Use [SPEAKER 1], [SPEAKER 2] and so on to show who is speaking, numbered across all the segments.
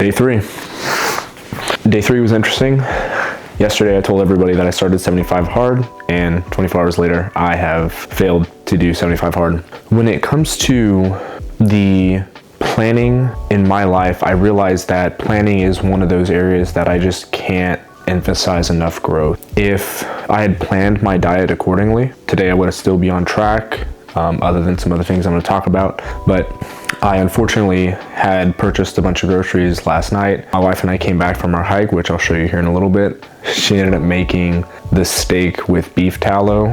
[SPEAKER 1] Day three. Day three was interesting. Yesterday I told everybody that I started 75 hard, and 24 hours later I have failed to do 75 hard. When it comes to the planning in my life, I realized that planning is one of those areas that I just can't emphasize enough growth. If I had planned my diet accordingly, today I would still be on track, other than some other things I'm going to talk about. But I unfortunately had purchased a bunch of groceries last night. My wife and I came back from our hike, which I'll show you here in a little bit. She ended up making the steak with beef tallow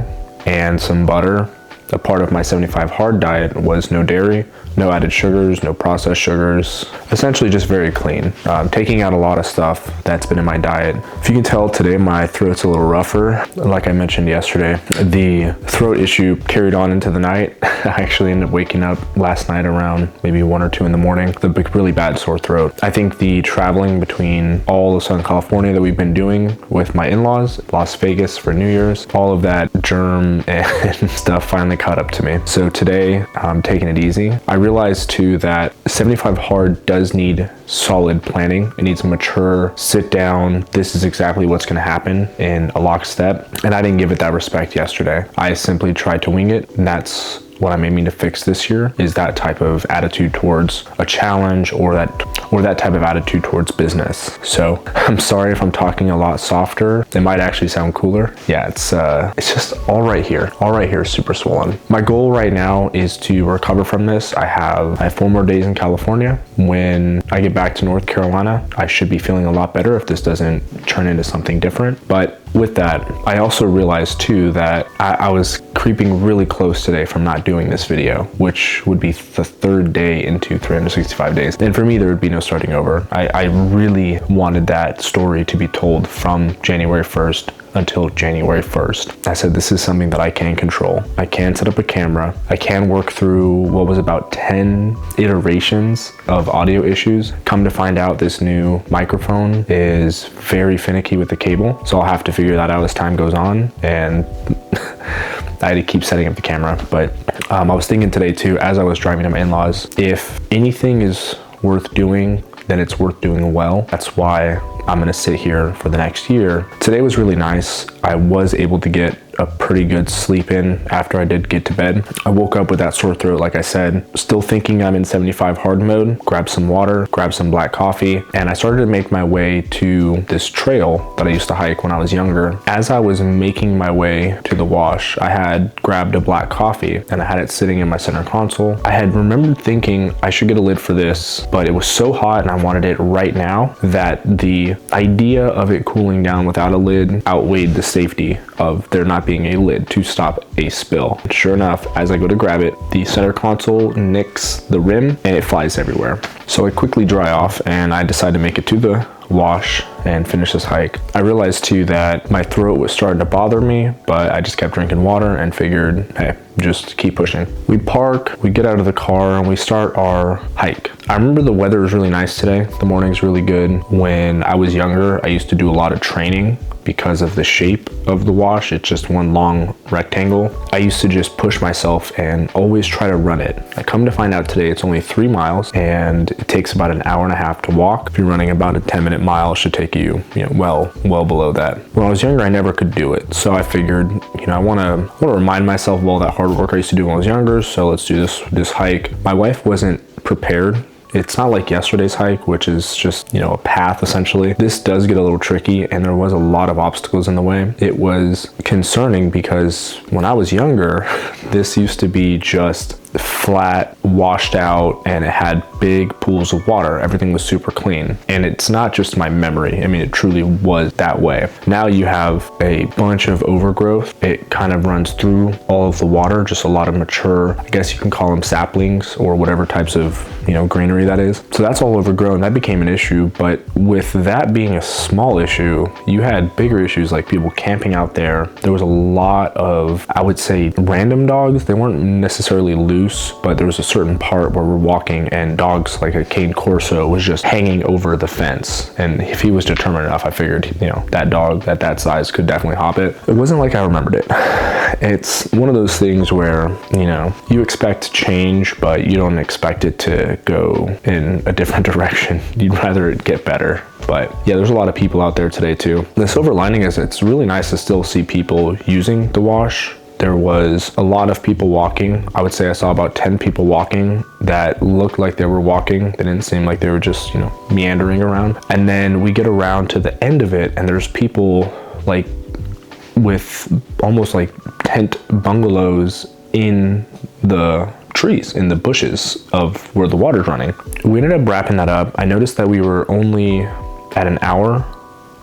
[SPEAKER 1] and some butter. A part of my 75 hard diet was no dairy, no added sugars, no processed sugars, essentially just very clean. Taking out a lot of stuff that's been in my diet. If you can tell today, my throat's a little rougher. Like I mentioned yesterday, the throat issue carried on into the night. I actually ended up waking up last night around maybe 1 or 2 in the morning with a really bad sore throat. I think the traveling between all of Southern California that we've been doing with my in-laws, Las Vegas for New Year's, all of that germ and stuff finally caught up to me. So today I'm taking it easy. I realized too that 75 hard does need solid planning. It needs a mature sit down. This is exactly what's going to happen in a lockstep. And I didn't give it that respect yesterday. I simply tried to wing it, and that's what I'm aiming to fix this year, is that type of attitude towards a challenge or that type of attitude towards business. So I'm sorry if I'm talking a lot softer. It might actually sound cooler. Yeah, it's just all right here. All right here is super swollen. My goal right now is to recover from this. I have 4 more days in California. When I get back to North Carolina, I should be feeling a lot better if this doesn't turn into something different. But with that, I also realized too that I was creeping really close today from not doing this video, which would be the 3rd day into 365 days. And for me, there would be no starting over. I really wanted that story to be told from January 1st until January 1st. I said, this is something that I can control. I can set up a camera. I can work through what was about 10 iterations of audio issues. Come to find out, this new microphone is very finicky with the cable. So I'll have to figure that out as time goes on. And I had to keep setting up the camera. But I was thinking today too, as I was driving to my in-laws, if anything is worth doing, then it's worth doing well. That's why I'm gonna sit here for the next year. Today was really nice. I was able to get a pretty good sleep in after I did get to bed. I woke up with that sore throat, like I said, still thinking I'm in 75 hard mode, grabbed some water, grabbed some black coffee, and I started to make my way to this trail that I used to hike when I was younger. As I was making my way to the wash, I had grabbed a black coffee and I had it sitting in my center console. I had remembered thinking I should get a lid for this, but it was so hot and I wanted it right now that the idea of it cooling down without a lid outweighed the safety of there not being a lid to stop a spill. Sure enough, as I go to grab it, the center console nicks the rim and it flies everywhere. So I quickly dry off and I decide to make it to the wash and finish this hike. I realized too that my throat was starting to bother me, but I just kept drinking water and figured, hey, just keep pushing. We park, we get out of the car, and we start our hike. I remember the weather was really nice today. The morning's really good. When I was younger, I used to do a lot of training because of the shape of the wash. It's just one long rectangle. I used to just push myself and always try to run it. I come to find out today it's only 3 miles and it takes about an hour and a half to walk. If you're running about a 10-minute mile, it should take you, well below that. When I was younger, I never could do it. So I figured, I want to remind myself of all that hard work I used to do when I was younger. So let's do this hike. My wife wasn't prepared. It's not like yesterday's hike, which is just, a path essentially. This does get a little tricky and there was a lot of obstacles in the way. It was concerning because when I was younger, this used to be just flat, washed out, and it had big pools of water. Everything was super clean. And it's not just my memory. I mean, it truly was that way. Now you have a bunch of overgrowth. It kind of runs through all of the water, just a lot of mature, I guess you can call them saplings or whatever types of, greenery that is. So that's all overgrown. That became an issue. But with that being a small issue, you had bigger issues like people camping out there. There was a lot of, I would say, random dogs. They weren't necessarily loose loose, but there was a certain part where we're walking and dogs like a cane corso was just hanging over the fence. And if he was determined enough, I figured, that dog at that size could definitely hop it. It wasn't like I remembered it. It's one of those things where, you expect change, but you don't expect it to go in a different direction. You'd rather it get better. But yeah, there's a lot of people out there today too. The silver lining is it's really nice to still see people using the wash. There was a lot of people walking. I would say I saw about 10 people walking that looked like they were walking. They didn't seem like they were just, meandering around. And then we get around to the end of it and there's people like with almost like tent bungalows in the trees, in the bushes of where the water's running. We ended up wrapping that up. I noticed that we were only at an hour,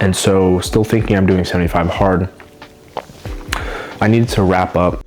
[SPEAKER 1] and so still thinking I'm doing 75 hard. I needed to wrap up